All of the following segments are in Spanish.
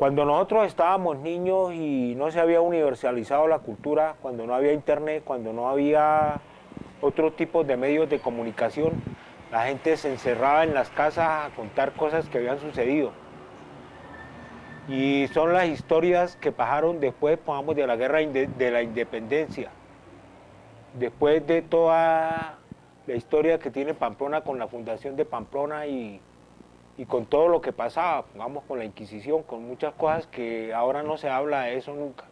Cuando nosotros estábamos niños y no se había universalizado la cultura, cuando no había internet, cuando no había otros tipos de medios de comunicación, la gente se encerraba en las casas a contar cosas que habían sucedido. Y son las historias que pasaron después, pongamos, de la guerra de la independencia. Después de toda la historia que tiene Pamplona con la fundación de Pamplona y con todo lo que pasaba, pongamos, con la Inquisición, con muchas cosas que ahora no se habla de eso nunca.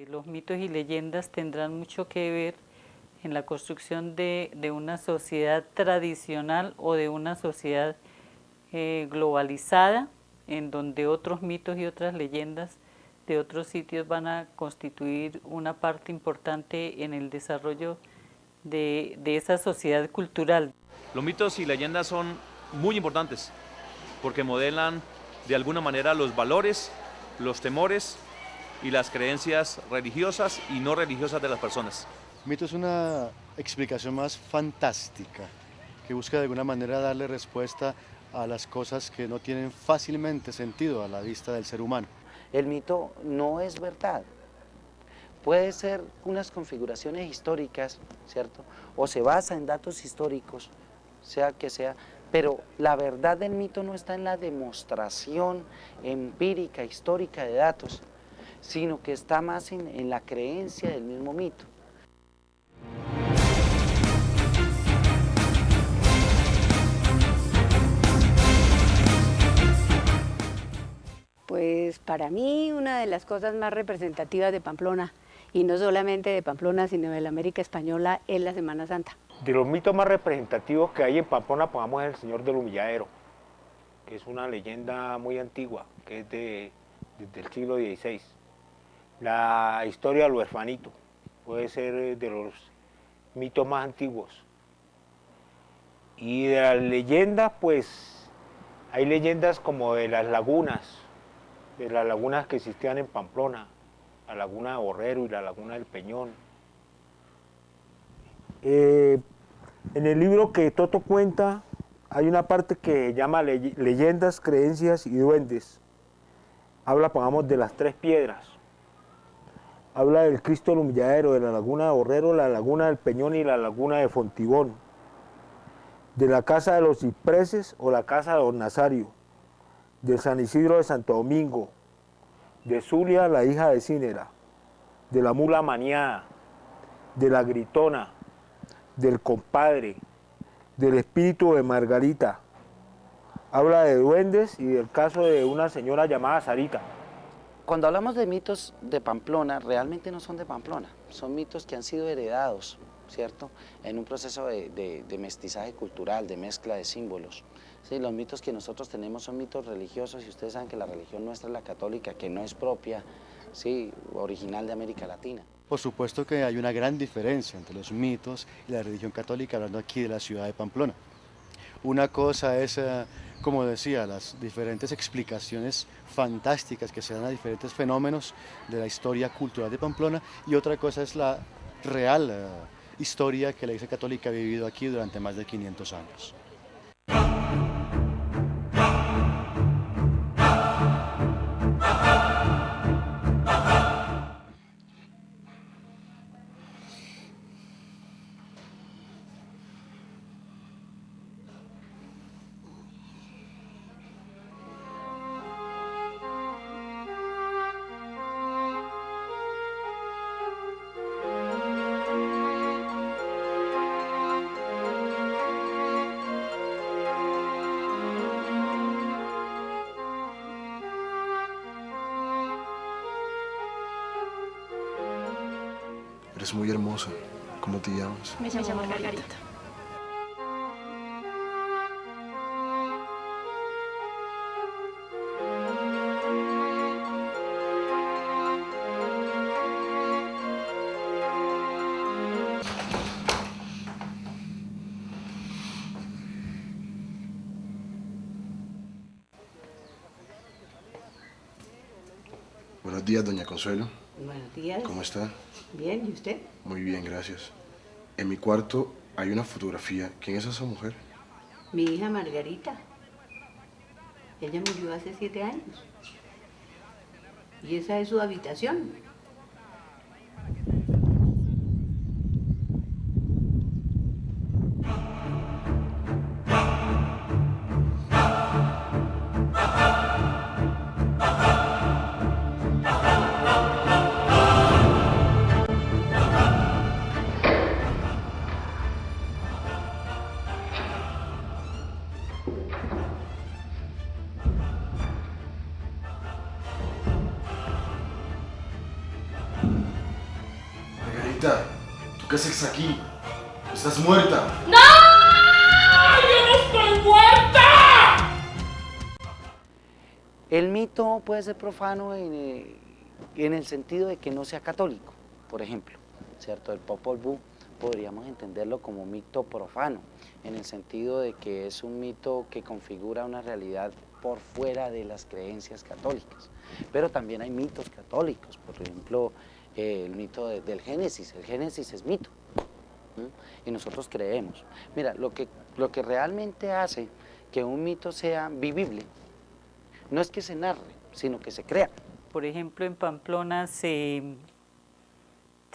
Los mitos y leyendas tendrán mucho que ver en la construcción de una sociedad tradicional o de una sociedad globalizada, en donde otros mitos y otras leyendas de otros sitios van a constituir una parte importante en el desarrollo de esa sociedad cultural. Los mitos y leyendas son muy importantes porque modelan de alguna manera los valores, los temores y las creencias religiosas y no religiosas de las personas. Mito es una explicación más fantástica que busca de alguna manera darle respuesta a las cosas que no tienen fácilmente sentido a la vista del ser humano. El mito no es verdad. Puede ser unas configuraciones históricas, ¿cierto? O se basa en datos históricos, sea que sea, pero la verdad del mito no está en la demostración empírica, histórica de datos, sino que está más en la creencia del mismo mito. Pues para mí una de las cosas más representativas de Pamplona, y no solamente de Pamplona, sino de la América Española, es la Semana Santa. De los mitos más representativos que hay en Pamplona, pongamos el Señor del Humilladero, que es una leyenda muy antigua, que es desde el siglo XVI. La historia del huerfanito puede ser de los mitos más antiguos. Y de las leyendas, pues, hay leyendas como de las lagunas que existían en Pamplona, la laguna de Borrero y la laguna del Peñón. En el libro que Toto cuenta, hay una parte que se llama Leyendas, Creencias y Duendes. Habla, pongamos, de las tres piedras. Habla del Cristo del Humilladero, de la laguna de Borrero, la laguna del Peñón y la laguna de Fontibón. De la casa de los cipreses o la casa de don Nazario. De San Isidro de Santo Domingo. De Zulia, la hija de Cínera. De la mula maniada. De la gritona. Del compadre. Del espíritu de Margarita. Habla de duendes y del caso de una señora llamada Sarita. Cuando hablamos de mitos de Pamplona, realmente no son de Pamplona, son mitos que han sido heredados, ¿cierto? En un proceso de mestizaje cultural, de mezcla de símbolos. Sí, los mitos que nosotros tenemos son mitos religiosos y ustedes saben que la religión nuestra es la católica, que no es propia, sí, original de América Latina. Por supuesto que hay una gran diferencia entre los mitos y la religión católica, hablando aquí de la ciudad de Pamplona. Una cosa es, como decía, las diferentes explicaciones fantásticas que se dan a diferentes fenómenos de la historia cultural de Pamplona, y otra cosa es la real historia que la Iglesia Católica ha vivido aquí durante más de 500 años. Eres muy hermosa. ¿Cómo te llamas? Me llamo Margarita. Buenos días, doña Consuelo. Buenos días. ¿Cómo está? Bien, ¿y usted? Muy bien, gracias. En mi cuarto hay una fotografía. ¿Quién es esa mujer? Mi hija Margarita. Ella murió hace 7 años. Y esa es su habitación. Margarita, ¿tú qué haces aquí? ¡Estás muerta! El mito puede ser profano en el sentido de que no sea católico, por ejemplo, ¿cierto? El Popol Vuh podríamos entenderlo como mito profano, en el sentido de que es un mito que configura una realidad por fuera de las creencias católicas. Pero también hay mitos católicos, por ejemplo, el mito del Génesis. El Génesis es mito, ¿sí? Y nosotros creemos. Mira, lo que realmente hace que un mito sea vivible no es que se narre, sino que se crea. Por ejemplo, en Pamplona se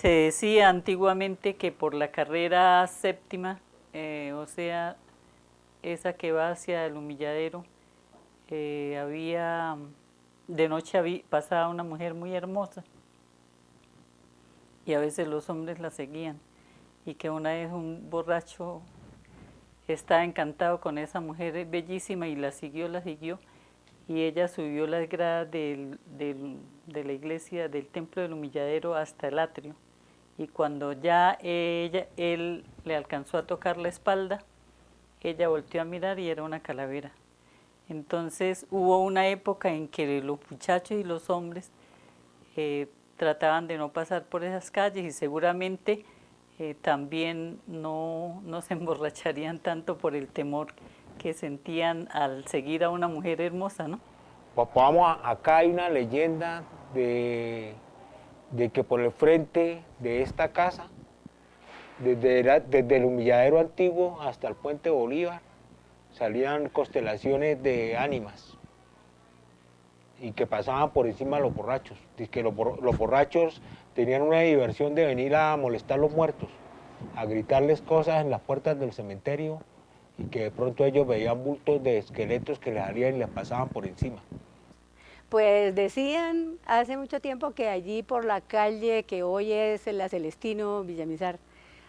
decía antiguamente que por la carrera séptima, o sea, esa que va hacia el Humilladero, de noche pasaba una mujer muy hermosa y a veces los hombres la seguían, y que una vez un borracho estaba encantado con esa mujer bellísima y la siguió, y ella subió las gradas de la iglesia, del templo del Humilladero hasta el atrio, y cuando ya él le alcanzó a tocar la espalda, ella volteó a mirar y era una calavera. Entonces hubo una época en que los muchachos y los hombres trataban de no pasar por esas calles, y seguramente también no se emborracharían tanto por el temor que sentían al seguir a una mujer hermosa, ¿no? Acá hay una leyenda de que por el frente de esta casa, desde el Humilladero antiguo hasta el Puente Bolívar, salían constelaciones de ánimas y que pasaban por encima de los borrachos. Dice que los borrachos tenían una diversión de venir a molestar a los muertos, a gritarles cosas en las puertas del cementerio, y que de pronto ellos veían bultos de esqueletos que les salían y les pasaban por encima. Pues decían hace mucho tiempo que allí por la calle que hoy es la Celestino Villamizar,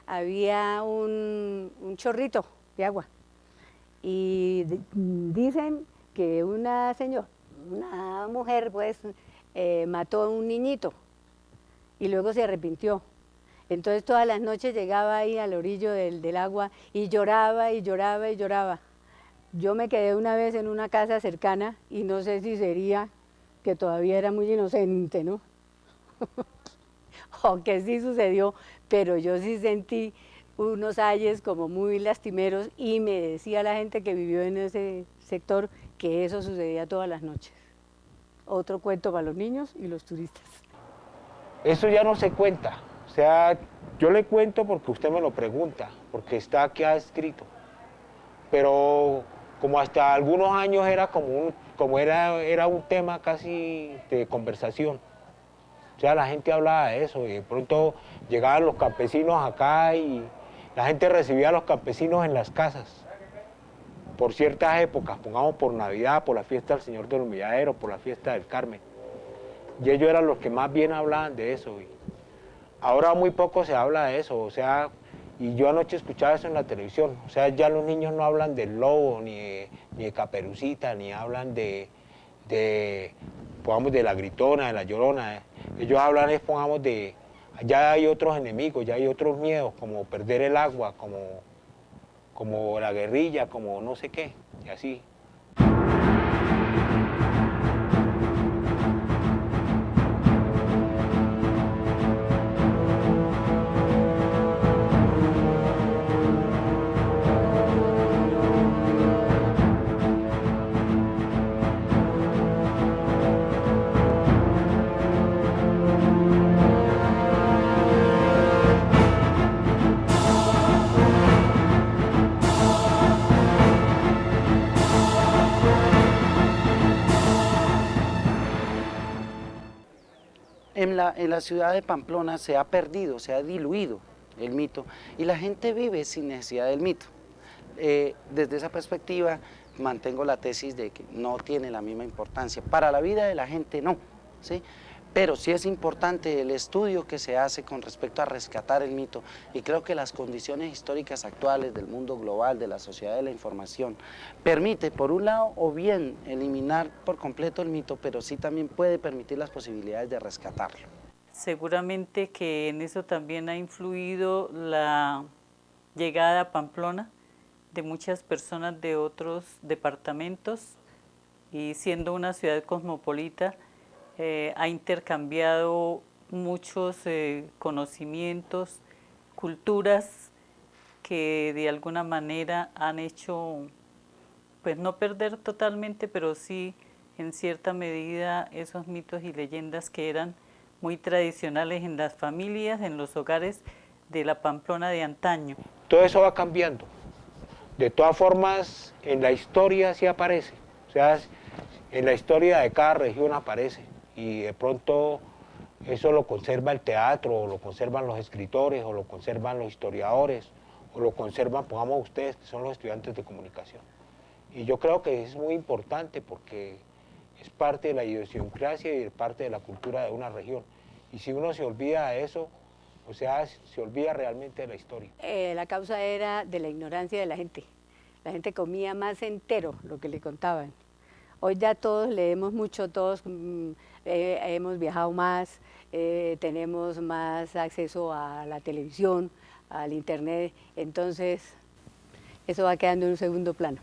había un chorrito de agua. Y dicen que una mujer pues mató a un niñito y luego se arrepintió. Entonces todas las noches llegaba ahí al orillo del agua y lloraba y lloraba y lloraba. Yo me quedé una vez en una casa cercana y no sé si sería que todavía era muy inocente, ¿no? O que sí sucedió, pero yo sí sentí unos ayes como muy lastimeros, y me decía la gente que vivió en ese sector que eso sucedía todas las noches. Otro cuento para los niños y los turistas. Eso ya no se cuenta. O sea, yo le cuento porque usted me lo pregunta, porque está aquí escrito. Pero como hasta algunos años era era un tema casi de conversación. O sea, la gente hablaba de eso, y de pronto llegaban los campesinos acá y la gente recibía a los campesinos en las casas por ciertas épocas, pongamos por Navidad, por la fiesta del Señor del Humilladero, por la fiesta del Carmen. Y ellos eran los que más bien hablaban de eso. Y ahora muy poco se habla de eso, o sea, y yo anoche escuchaba eso en la televisión. O sea, ya los niños no hablan del lobo, ni de Caperucita, ni hablan pongamos, de la Gritona, de la Llorona. Ellos hablan, pongamos, ya hay otros enemigos, ya hay otros miedos, como perder el agua, como la guerrilla, como no sé qué, y así. en la ciudad de Pamplona se ha perdido, se ha diluido el mito y la gente vive sin necesidad del mito. Desde esa perspectiva mantengo la tesis de que no tiene la misma importancia. Para la vida de la gente no, ¿sí? Pero sí es importante el estudio que se hace con respecto a rescatar el mito y creo que las condiciones históricas actuales del mundo global, de la sociedad de la información, permite por un lado o bien eliminar por completo el mito, pero sí también puede permitir las posibilidades de rescatarlo. Seguramente que en eso también ha influido la llegada a Pamplona de muchas personas de otros departamentos y siendo una ciudad cosmopolita, ha intercambiado muchos conocimientos, culturas que de alguna manera han hecho, pues no perder totalmente, pero sí en cierta medida esos mitos y leyendas que eran muy tradicionales en las familias, en los hogares de la Pamplona de antaño. Todo eso va cambiando. De todas formas, en la historia sí aparece. O sea, en la historia de cada región aparece. Y de pronto eso lo conserva el teatro, o lo conservan los escritores, o lo conservan los historiadores, o lo conservan, pongamos ustedes, que son los estudiantes de comunicación. Y yo creo que es muy importante porque es parte de la idiosincrasia y es parte de la cultura de una región. Y si uno se olvida de eso, o sea, se olvida realmente de la historia. La causa era de la ignorancia de la gente. La gente comía más entero lo que le contaban. Hoy ya todos leemos mucho, todos hemos viajado más, tenemos más acceso a la televisión, al internet, entonces eso va quedando en un segundo plano.